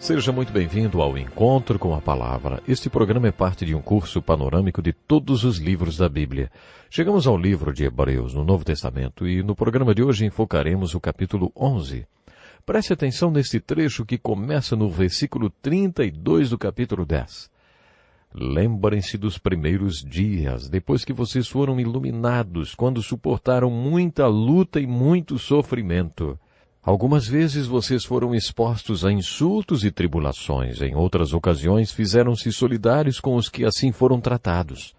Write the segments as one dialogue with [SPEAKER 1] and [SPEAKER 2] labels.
[SPEAKER 1] Seja muito bem-vindo ao Encontro com a Palavra. Este programa é parte de um curso panorâmico de todos os livros da Bíblia. Chegamos ao livro de Hebreus, no Novo Testamento, e no programa de hoje enfocaremos o capítulo 11. Preste atenção neste trecho que começa no versículo 32 do capítulo 10. Lembrem-se dos primeiros dias, depois que vocês foram iluminados, quando suportaram muita luta e muito sofrimento. Algumas vezes vocês foram expostos a insultos e tribulações, em outras ocasiões fizeram-se solidários com os que assim foram tratados.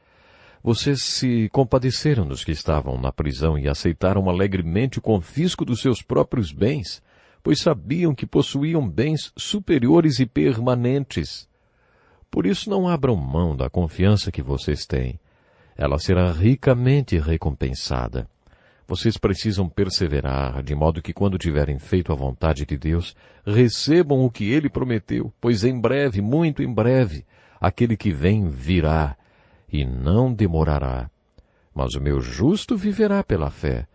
[SPEAKER 1] Vocês se compadeceram dos que estavam na prisão e aceitaram alegremente o confisco dos seus próprios bens, pois sabiam que possuíam bens superiores e permanentes. Por isso não abram mão da confiança que vocês têm. Ela será ricamente recompensada. Vocês precisam perseverar, de modo que quando tiverem feito a vontade de Deus, recebam o que Ele prometeu, pois em breve, muito em breve, aquele que vem virá, e não demorará. Mas o meu justo viverá pela fé,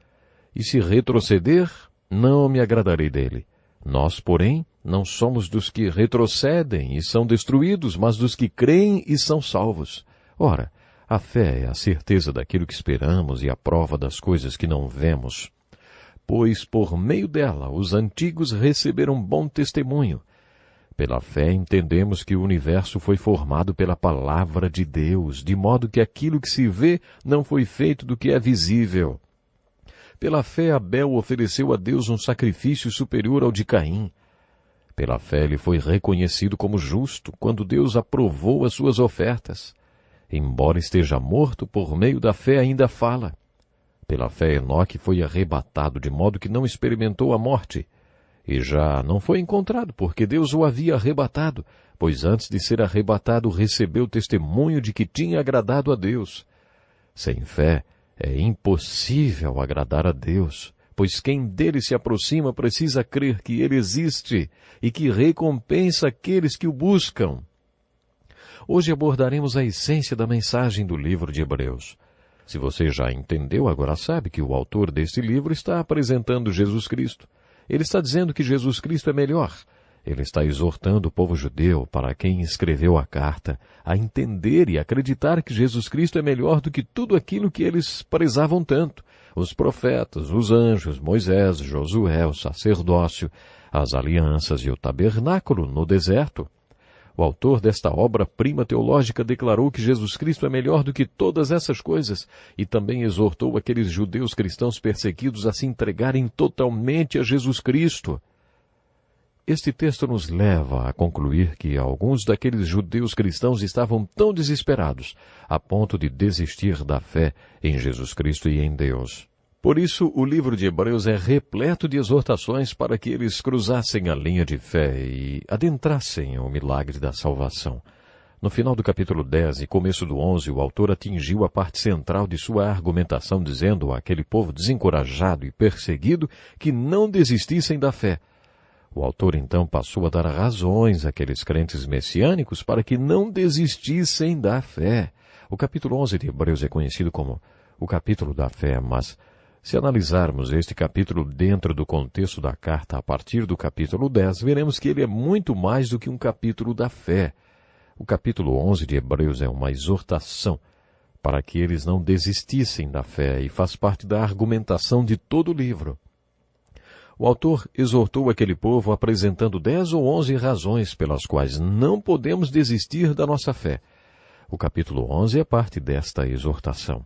[SPEAKER 1] e se retroceder, não me agradarei dele. Nós, porém, não somos dos que retrocedem e são destruídos, mas dos que creem e são salvos. Ora, a fé é a certeza daquilo que esperamos e a prova das coisas que não vemos. Pois por meio dela os antigos receberam bom testemunho. Pela fé entendemos que o universo foi formado pela palavra de Deus, de modo que aquilo que se vê não foi feito do que é visível. Pela fé Abel ofereceu a Deus um sacrifício superior ao de Caim. Pela fé ele foi reconhecido como justo, quando Deus aprovou as suas ofertas. Embora esteja morto, por meio da fé ainda fala. Pela fé Enoque foi arrebatado, de modo que não experimentou a morte. E já não foi encontrado, porque Deus o havia arrebatado, pois antes de ser arrebatado recebeu testemunho de que tinha agradado a Deus. Sem fé é impossível agradar a Deus, pois quem dele se aproxima precisa crer que ele existe e que recompensa aqueles que o buscam. Hoje abordaremos a essência da mensagem do livro de Hebreus. Se você já entendeu, agora sabe que o autor deste livro está apresentando Jesus Cristo. Ele está dizendo que Jesus Cristo é melhor. Ele está exortando o povo judeu, para quem escreveu a carta, a entender e acreditar que Jesus Cristo é melhor do que tudo aquilo que eles prezavam tanto. Os profetas, os anjos, Moisés, Josué, o sacerdócio, as alianças e o tabernáculo no deserto. O autor desta obra-prima teológica declarou que Jesus Cristo é melhor do que todas essas coisas e também exortou aqueles judeus cristãos perseguidos a se entregarem totalmente a Jesus Cristo. Este texto nos leva a concluir que alguns daqueles judeus cristãos estavam tão desesperados a ponto de desistir da fé em Jesus Cristo e em Deus. Por isso, o livro de Hebreus é repleto de exortações para que eles cruzassem a linha de fé e adentrassem o milagre da salvação. No final do capítulo 10 e começo do 11, o autor atingiu a parte central de sua argumentação, dizendo àquele povo desencorajado e perseguido que não desistissem da fé. O autor então passou a dar razões àqueles crentes messiânicos para que não desistissem da fé. O capítulo 11 de Hebreus é conhecido como o capítulo da fé, mas se analisarmos este capítulo dentro do contexto da carta a partir do capítulo 10, veremos que ele é muito mais do que um capítulo da fé. O capítulo 11 de Hebreus é uma exortação para que eles não desistissem da fé e faz parte da argumentação de todo o livro. O autor exortou aquele povo apresentando 10 ou 11 razões pelas quais não podemos desistir da nossa fé. O capítulo 11 é parte desta exortação.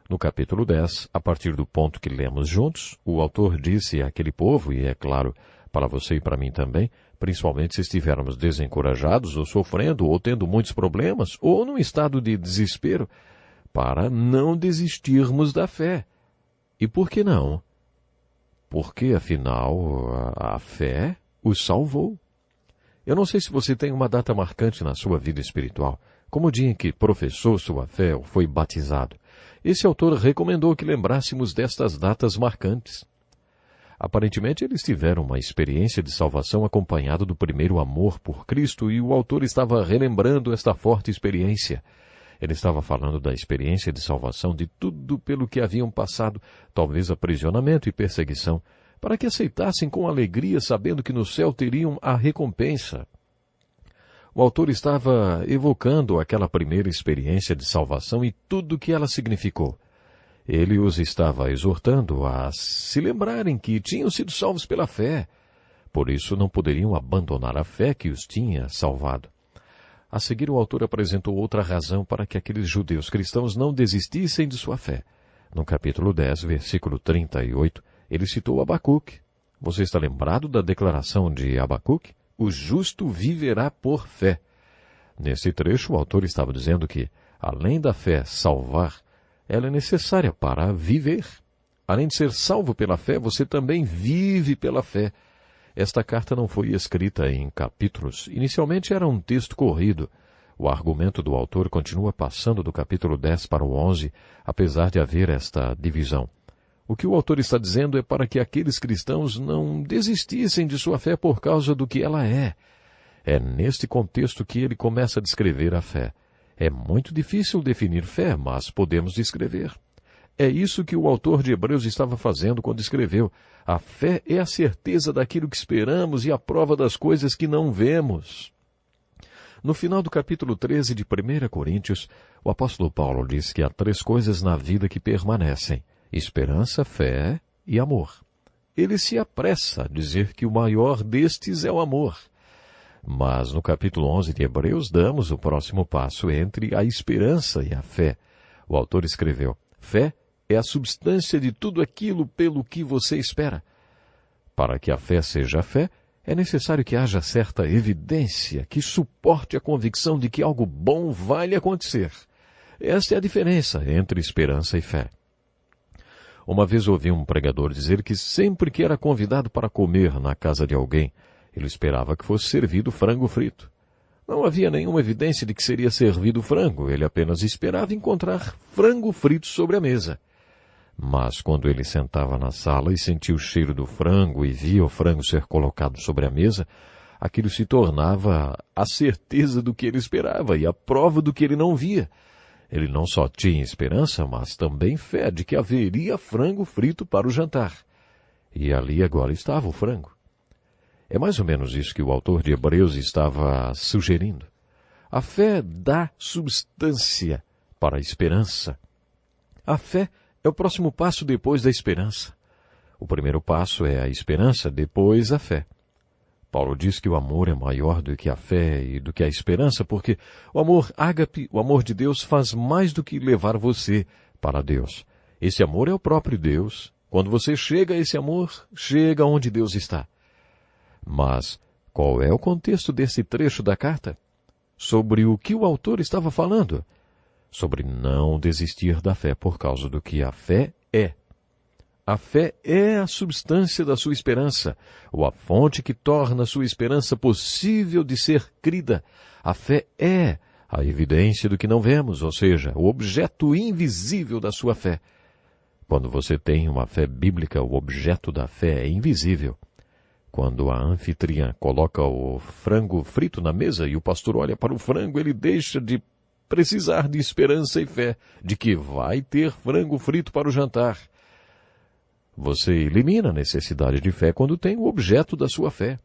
[SPEAKER 1] No capítulo 10, a partir do ponto que lemos juntos, o autor disse àquele povo, e é claro, para você e para mim também, principalmente se estivermos desencorajados ou sofrendo ou tendo muitos problemas ou num estado de desespero, para não desistirmos da fé. E por que não? Porque, afinal, a fé os salvou. Eu não sei se você tem uma data marcante na sua vida espiritual, como o dia em que professou sua fé ou foi batizado. Esse autor recomendou que lembrássemos destas datas marcantes. Aparentemente, eles tiveram uma experiência de salvação acompanhada do primeiro amor por Cristo e o autor estava relembrando esta forte experiência. Ele estava falando da experiência de salvação, de tudo pelo que haviam passado, talvez aprisionamento e perseguição, para que aceitassem com alegria, sabendo que no céu teriam a recompensa. O autor estava evocando aquela primeira experiência de salvação e tudo o que ela significou. Ele os estava exortando a se lembrarem que tinham sido salvos pela fé. Por isso não poderiam abandonar a fé que os tinha salvado. A seguir, o autor apresentou outra razão para que aqueles judeus cristãos não desistissem de sua fé. No capítulo 10, versículo 38, ele citou Abacuque. Você está lembrado da declaração de Abacuque? O justo viverá por fé. Nesse trecho, o autor estava dizendo que, além da fé salvar, ela é necessária para viver. Além de ser salvo pela fé, você também vive pela fé. Esta carta não foi escrita em capítulos. Inicialmente era um texto corrido. O argumento do autor continua passando do capítulo 10 para o 11, apesar de haver esta divisão. O que o autor está dizendo é para que aqueles cristãos não desistissem de sua fé por causa do que ela é. É neste contexto que ele começa a descrever a fé. É muito difícil definir fé, mas podemos descrever. É isso que o autor de Hebreus estava fazendo quando escreveu. A fé é a certeza daquilo que esperamos e a prova das coisas que não vemos. No final do capítulo 13 de 1 Coríntios, o apóstolo Paulo diz que há 3 coisas na vida que permanecem: esperança, fé e amor. Ele se apressa a dizer que o maior destes é o amor. Mas no capítulo 11 de Hebreus damos o próximo passo entre a esperança e a fé. O autor escreveu: fé é a substância de tudo aquilo pelo que você espera. Para que a fé seja fé, é necessário que haja certa evidência que suporte a convicção de que algo bom vai lhe acontecer. Esta é a diferença entre esperança e fé. Uma vez ouvi um pregador dizer que sempre que era convidado para comer na casa de alguém, ele esperava que fosse servido frango frito. Não havia nenhuma evidência de que seria servido frango, ele apenas esperava encontrar frango frito sobre a mesa. Mas quando ele sentava na sala e sentia o cheiro do frango e via o frango ser colocado sobre a mesa, aquilo se tornava a certeza do que ele esperava e a prova do que ele não via. Ele não só tinha esperança, mas também fé de que haveria frango frito para o jantar. E ali agora estava o frango. É mais ou menos isso que o autor de Hebreus estava sugerindo. A fé dá substância para a esperança. A fé é o próximo passo depois da esperança. O primeiro passo é a esperança, depois a fé. Paulo diz que o amor é maior do que a fé e do que a esperança, porque o amor ágape, o amor de Deus, faz mais do que levar você para Deus. Esse amor é o próprio Deus. Quando você chega a esse amor, chega onde Deus está. Mas qual é o contexto desse trecho da carta? Sobre o que o autor estava falando? Sobre não desistir da fé por causa do que a fé é. A fé é a substância da sua esperança, ou a fonte que torna a sua esperança possível de ser crida. A fé é a evidência do que não vemos, ou seja, o objeto invisível da sua fé. Quando você tem uma fé bíblica, o objeto da fé é invisível. Quando a anfitriã coloca o frango frito na mesa e o pastor olha para o frango, ele deixa de precisar de esperança e fé, de que vai ter frango frito para o jantar. Você elimina a necessidade de fé quando tem o objeto da sua fé.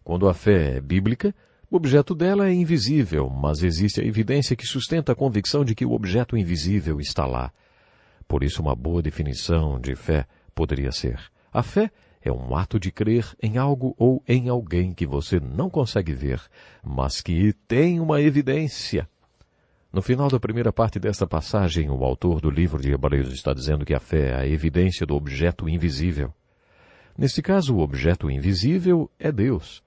[SPEAKER 1] Quando a fé é bíblica, o objeto dela é invisível, mas existe a evidência que sustenta a convicção de que o objeto invisível está lá. Por isso, uma boa definição de fé poderia ser: a fé é um ato de crer em algo ou em alguém que você não consegue ver, mas que tem uma evidência. No final da primeira parte desta passagem, o autor do livro de Hebreus está dizendo que a fé é a evidência do objeto invisível. Neste caso, o objeto invisível é Deus.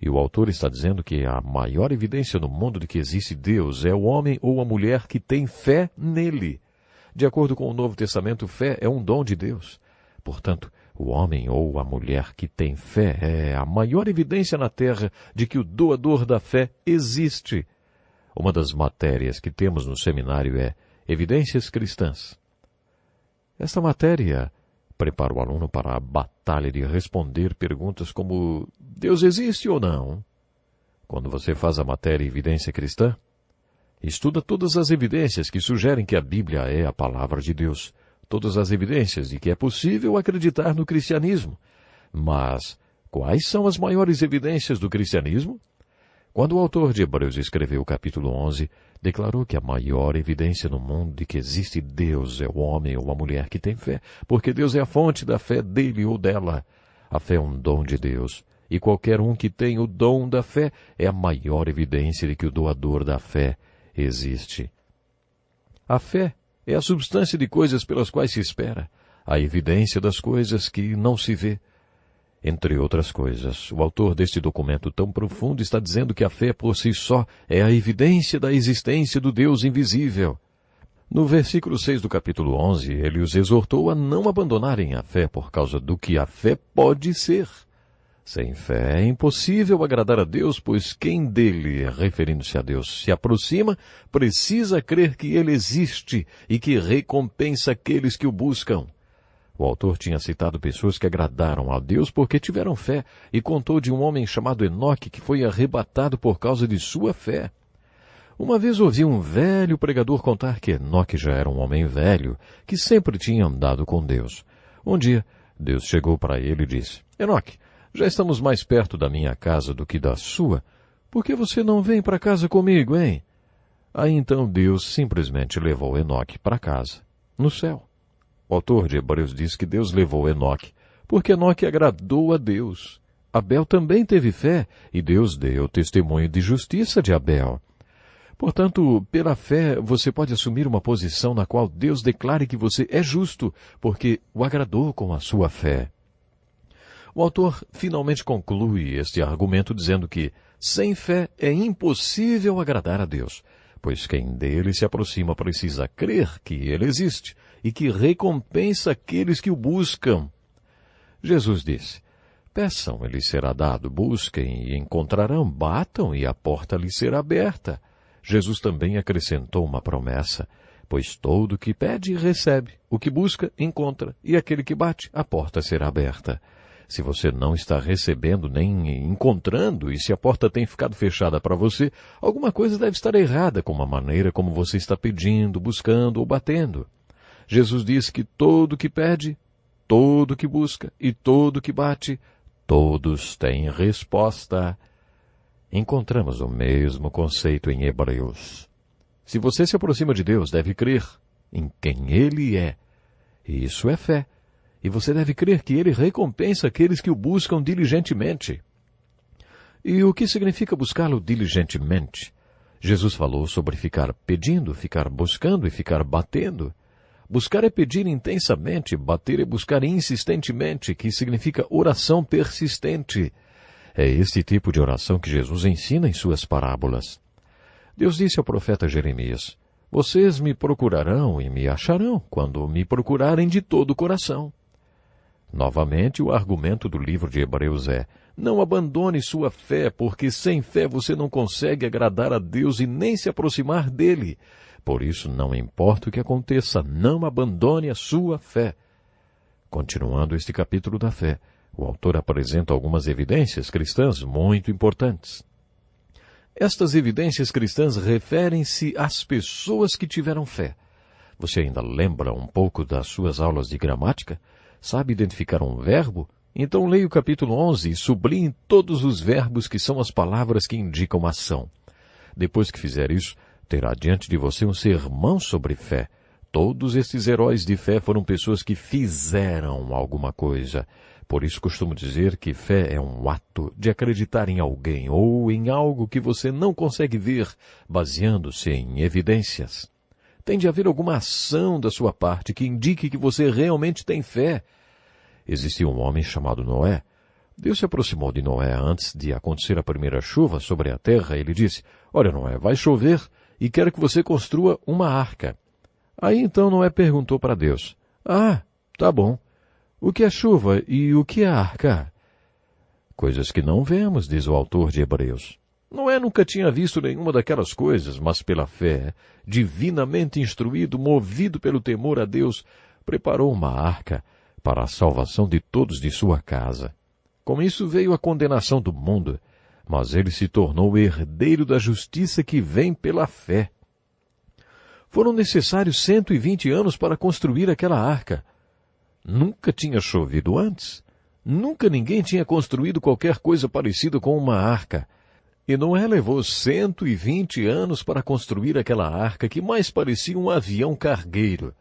[SPEAKER 1] E o autor está dizendo que a maior evidência no mundo de que existe Deus é o homem ou a mulher que tem fé nele. De acordo com o Novo Testamento, fé é um dom de Deus. Portanto, o homem ou a mulher que tem fé é a maior evidência na terra de que o doador da fé existe. Uma das matérias que temos no seminário é Evidências Cristãs. Esta matéria prepara o aluno para a batalha de responder perguntas como: Deus existe ou não? Quando você faz a matéria Evidência Cristã, estuda todas as evidências que sugerem que a Bíblia é a palavra de Deus, todas as evidências de que é possível acreditar no cristianismo. Mas quais são as maiores evidências do cristianismo? Quando o autor de Hebreus escreveu o capítulo 11, declarou que a maior evidência no mundo de que existe Deus é o homem ou a mulher que tem fé, porque Deus é a fonte da fé dele ou dela. A fé é um dom de Deus, e qualquer um que tem o dom da fé é a maior evidência de que o doador da fé existe. A fé é a substância de coisas pelas quais se espera, a evidência das coisas que não se vê. Entre outras coisas, o autor deste documento tão profundo está dizendo que a fé por si só é a evidência da existência do Deus invisível. No versículo 6 do capítulo 11, ele os exortou a não abandonarem a fé por causa do que a fé pode ser. Sem fé é impossível agradar a Deus, pois quem dele, referindo-se a Deus, se aproxima, precisa crer que ele existe e que recompensa aqueles que o buscam. O autor tinha citado pessoas que agradaram a Deus porque tiveram fé e contou de um homem chamado Enoque que foi arrebatado por causa de sua fé. Uma vez ouvi um velho pregador contar que Enoque já era um homem velho que sempre tinha andado com Deus. Um dia, Deus chegou para ele e disse: Enoque, já estamos mais perto da minha casa do que da sua. Por que você não vem para casa comigo, hein? Aí então Deus simplesmente levou Enoque para casa, no céu. O autor de Hebreus diz que Deus levou Enoque, porque Enoque agradou a Deus. Abel também teve fé, e Deus deu testemunho de justiça de Abel. Portanto, pela fé, você pode assumir uma posição na qual Deus declare que você é justo, porque o agradou com a sua fé. O autor finalmente conclui este argumento dizendo que, sem fé, é impossível agradar a Deus, pois quem dele se aproxima precisa crer que ele existe e que recompensa aqueles que o buscam. Jesus disse: peçam, e lhes será dado, busquem e encontrarão, batam e a porta lhes será aberta. Jesus também acrescentou uma promessa: pois todo o que pede, recebe, o que busca, encontra, e aquele que bate, a porta será aberta. Se você não está recebendo nem encontrando, e se a porta tem ficado fechada para você, alguma coisa deve estar errada com a maneira como você está pedindo, buscando ou batendo. Jesus diz que todo que pede, todo que busca e todo que bate, todos têm resposta. Encontramos o mesmo conceito em Hebreus. Se você se aproxima de Deus, deve crer em quem Ele é. Isso é fé. E você deve crer que Ele recompensa aqueles que o buscam diligentemente. E o que significa buscá-lo diligentemente? Jesus falou sobre ficar pedindo, ficar buscando e ficar batendo. Buscar é pedir intensamente, bater é buscar insistentemente, que significa oração persistente. É este tipo de oração que Jesus ensina em suas parábolas. Deus disse ao profeta Jeremias: vocês me procurarão e me acharão, quando me procurarem de todo o coração. Novamente, o argumento do livro de Hebreus é: não abandone sua fé, porque sem fé você não consegue agradar a Deus e nem se aproximar dele. Por isso, não importa o que aconteça, não abandone a sua fé. Continuando este capítulo da fé, o autor apresenta algumas evidências cristãs muito importantes. Estas evidências cristãs referem-se às pessoas que tiveram fé. Você ainda lembra um pouco das suas aulas de gramática? Sabe identificar um verbo? Então leia o capítulo 11 e sublinhe todos os verbos que são as palavras que indicam ação. Depois que fizer isso, terá diante de você um sermão sobre fé. Todos estes heróis de fé foram pessoas que fizeram alguma coisa. Por isso costumo dizer que fé é um ato de acreditar em alguém ou em algo que você não consegue ver, baseando-se em evidências. Tem de haver alguma ação da sua parte que indique que você realmente tem fé. Existia um homem chamado Noé. Deus se aproximou de Noé antes de acontecer a primeira chuva sobre a terra. Ele disse: olha, Noé, vai chover e quero que você construa uma arca. Aí então Noé perguntou para Deus: ah, tá bom. O que é chuva e o que é arca? Coisas que não vemos, diz o autor de Hebreus. Noé nunca tinha visto nenhuma daquelas coisas, mas pela fé, divinamente instruído, movido pelo temor a Deus, preparou uma arca para a salvação de todos de sua casa. Com isso veio a condenação do mundo, mas ele se tornou herdeiro da justiça que vem pela fé. Foram necessários 120 anos para construir aquela arca. Nunca tinha chovido antes. Nunca ninguém tinha construído qualquer coisa parecida com uma arca. E Noé levou 120 anos para construir aquela arca que mais parecia um avião cargueiro.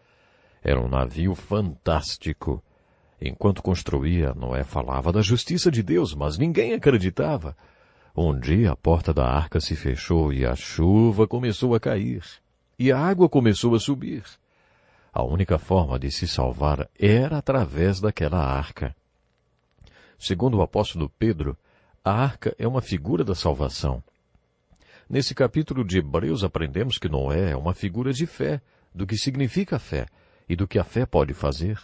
[SPEAKER 1] Era um navio fantástico. Enquanto construía, Noé falava da justiça de Deus, mas ninguém acreditava. Um dia a porta da arca se fechou e a chuva começou a cair. E a água começou a subir. A única forma de se salvar era através daquela arca. Segundo o apóstolo Pedro, a arca é uma figura da salvação. Nesse capítulo de Hebreus aprendemos que Noé é uma figura de fé, do que significa fé e do que a fé pode fazer.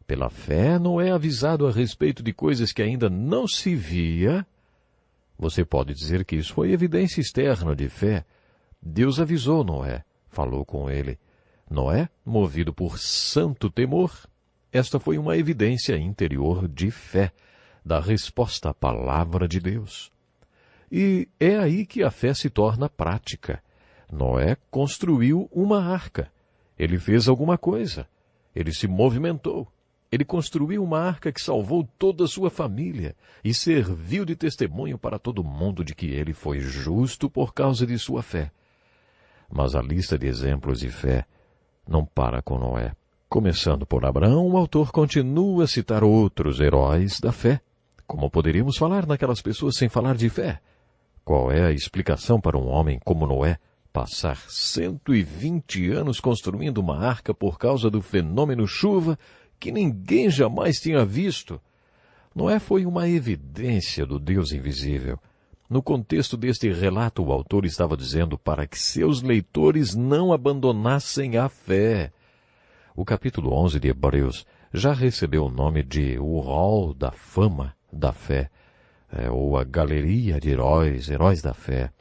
[SPEAKER 1] Pela fé, Noé é avisado a respeito de coisas que ainda não se via. Você pode dizer que isso foi evidência externa de fé. Deus avisou Noé, falou com ele. Noé, movido por santo temor, esta foi uma evidência interior de fé, da resposta à palavra de Deus. E é aí que a fé se torna prática. Noé construiu uma arca. Ele fez alguma coisa. Ele se movimentou. Ele construiu uma arca que salvou toda a sua família e serviu de testemunho para todo mundo de que ele foi justo por causa de sua fé. Mas a lista de exemplos de fé não para com Noé. Começando por Abraão, o autor continua a citar outros heróis da fé. Como poderíamos falar naquelas pessoas sem falar de fé? Qual é a explicação para um homem como Noé passar 120 anos construindo uma arca por causa do fenômeno chuva que ninguém jamais tinha visto? Noé foi uma evidência do Deus invisível. No contexto deste relato, o autor estava dizendo para que seus leitores não abandonassem a fé. O capítulo 11 de Hebreus já recebeu o nome de o Hall da Fama da Fé, ou a Galeria de Heróis da Fé.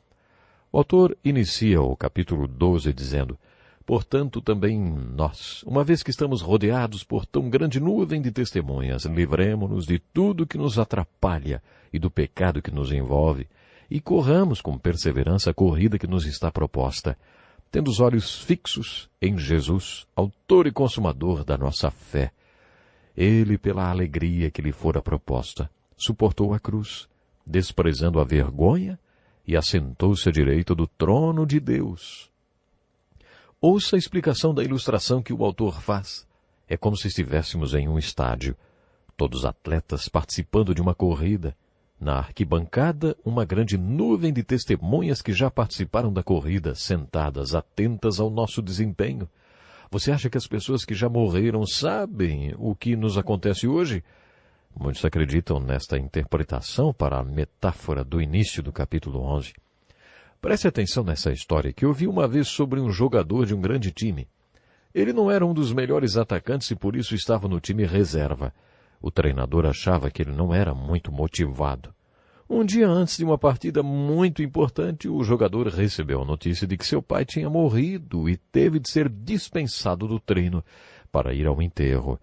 [SPEAKER 1] O autor inicia o capítulo 12 dizendo: portanto, também nós, uma vez que estamos rodeados por tão grande nuvem de testemunhas, livremo-nos de tudo que nos atrapalha e do pecado que nos envolve, e corramos com perseverança a corrida que nos está proposta, tendo os olhos fixos em Jesus, autor e consumador da nossa fé. Ele, pela alegria que lhe fora proposta, suportou a cruz, desprezando a vergonha, e assentou-se à direita do trono de Deus. Ouça a explicação da ilustração que o autor faz. É como se estivéssemos em um estádio, todos atletas participando de uma corrida. Na arquibancada, uma grande nuvem de testemunhas que já participaram da corrida, sentadas, atentas ao nosso desempenho. Você acha que as pessoas que já morreram sabem o que nos acontece hoje? Muitos acreditam nesta interpretação para a metáfora do início do capítulo 11. Preste atenção nessa história que eu vi uma vez sobre um jogador de um grande time. Ele não era um dos melhores atacantes e por isso estava no time reserva. O treinador achava que ele não era muito motivado. Um dia antes de uma partida muito importante, o jogador recebeu a notícia de que seu pai tinha morrido e teve de ser dispensado do treino para ir ao enterro.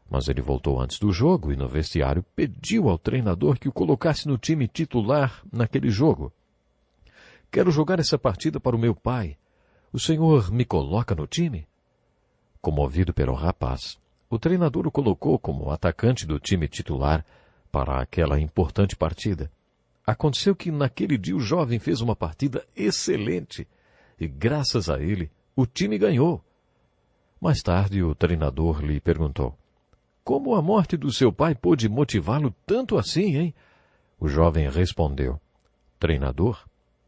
[SPEAKER 1] Mas ele voltou antes do jogo e no vestiário pediu ao treinador que o colocasse no time titular naquele jogo. Quero jogar essa partida para o meu pai. O senhor me coloca no time? Comovido pelo rapaz, o treinador o colocou como atacante do time titular para aquela importante partida. Aconteceu que naquele dia o jovem fez uma partida excelente e, graças a ele, o time ganhou. Mais tarde, o treinador lhe perguntou: como a morte do seu pai pôde motivá-lo tanto assim, hein? O jovem respondeu: treinador,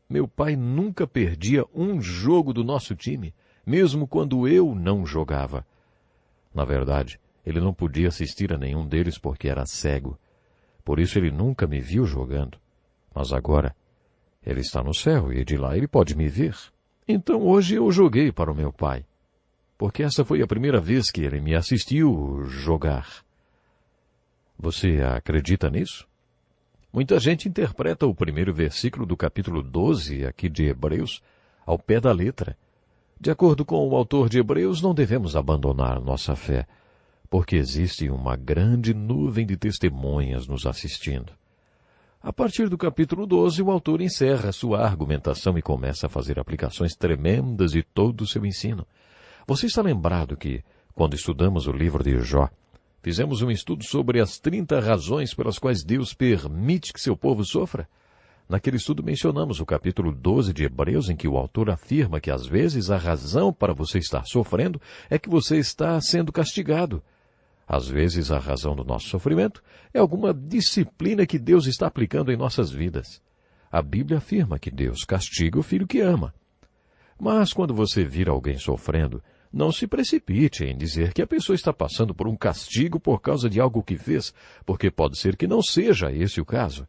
[SPEAKER 1] meu pai nunca perdia um jogo do nosso time, mesmo quando eu não jogava. Na verdade, ele não podia assistir a nenhum deles porque era cego. Por isso ele nunca me viu jogando. Mas agora, ele está no céu e de lá ele pode me ver. Então hoje eu joguei para o meu pai, porque essa foi a primeira vez que ele me assistiu jogar. Você acredita nisso? Muita gente interpreta o primeiro versículo do capítulo 12 aqui de Hebreus ao pé da letra. De acordo com o autor de Hebreus, não devemos abandonar nossa fé, porque existe uma grande nuvem de testemunhas nos assistindo. A partir do capítulo 12, o autor encerra sua argumentação e começa a fazer aplicações tremendas de todo o seu ensino. Você está lembrado que, quando estudamos o livro de Jó, fizemos um estudo sobre as 30 razões pelas quais Deus permite que seu povo sofra? Naquele estudo mencionamos o capítulo 12 de Hebreus, em que o autor afirma que às vezes a razão para você estar sofrendo é que você está sendo castigado. Às vezes a razão do nosso sofrimento é alguma disciplina que Deus está aplicando em nossas vidas. A Bíblia afirma que Deus castiga o filho que ama. Mas quando você vir alguém sofrendo, não se precipite em dizer que a pessoa está passando por um castigo por causa de algo que fez, porque pode ser que não seja esse o caso.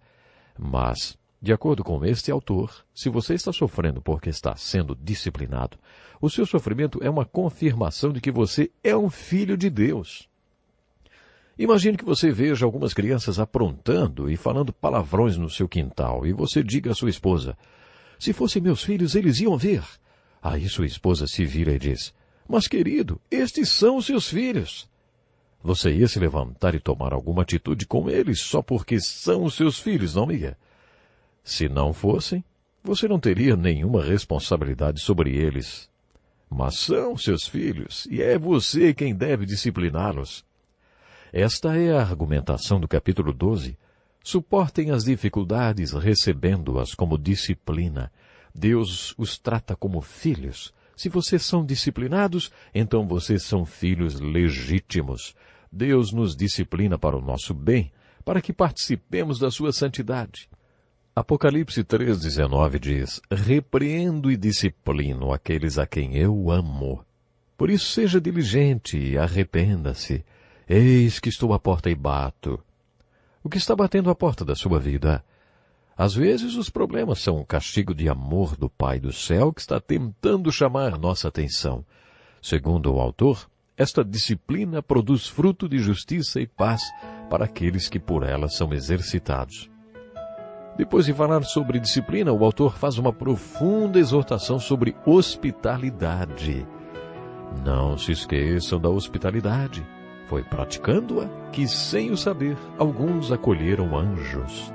[SPEAKER 1] Mas, de acordo com este autor, se você está sofrendo porque está sendo disciplinado, o seu sofrimento é uma confirmação de que você é um filho de Deus. Imagine que você veja algumas crianças aprontando e falando palavrões no seu quintal, e você diga à sua esposa: "Se fossem meus filhos, eles iam ver." Aí sua esposa se vira e diz: "Mas, querido, estes são os seus filhos." Você ia se levantar e tomar alguma atitude com eles só porque são os seus filhos, não ia? Se não fossem, você não teria nenhuma responsabilidade sobre eles. Mas são seus filhos, e é você quem deve discipliná-los. Esta é a argumentação do capítulo 12. Suportem as dificuldades recebendo-as como disciplina. Deus os trata como filhos. Se vocês são disciplinados, então vocês são filhos legítimos. Deus nos disciplina para o nosso bem, para que participemos da sua santidade. Apocalipse 3,19 diz: "Repreendo e disciplino aqueles a quem eu amo. Por isso seja diligente e arrependa-se. Eis que estou à porta e bato." O que está batendo à porta da sua vida? Às vezes os problemas são um castigo de amor do Pai do céu que está tentando chamar nossa atenção. Segundo o autor, esta disciplina produz fruto de justiça e paz para aqueles que por ela são exercitados. Depois de falar sobre disciplina, o autor faz uma profunda exortação sobre hospitalidade. Não se esqueçam da hospitalidade. Foi praticando-a que, sem o saber, alguns acolheram anjos.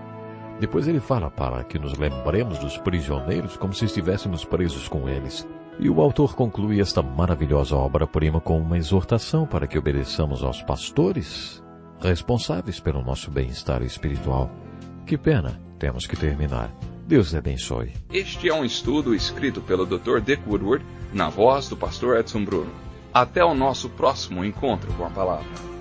[SPEAKER 1] Depois ele fala para que nos lembremos dos prisioneiros como se estivéssemos presos com eles. E o autor conclui esta maravilhosa obra-prima com uma exortação para que obedeçamos aos pastores, responsáveis pelo nosso bem-estar espiritual. Que pena, temos que terminar. Deus lhe abençoe.
[SPEAKER 2] Este é um estudo escrito pelo Dr. Dick Woodward, na voz do pastor Edson Bruno. Até o nosso próximo encontro com a palavra.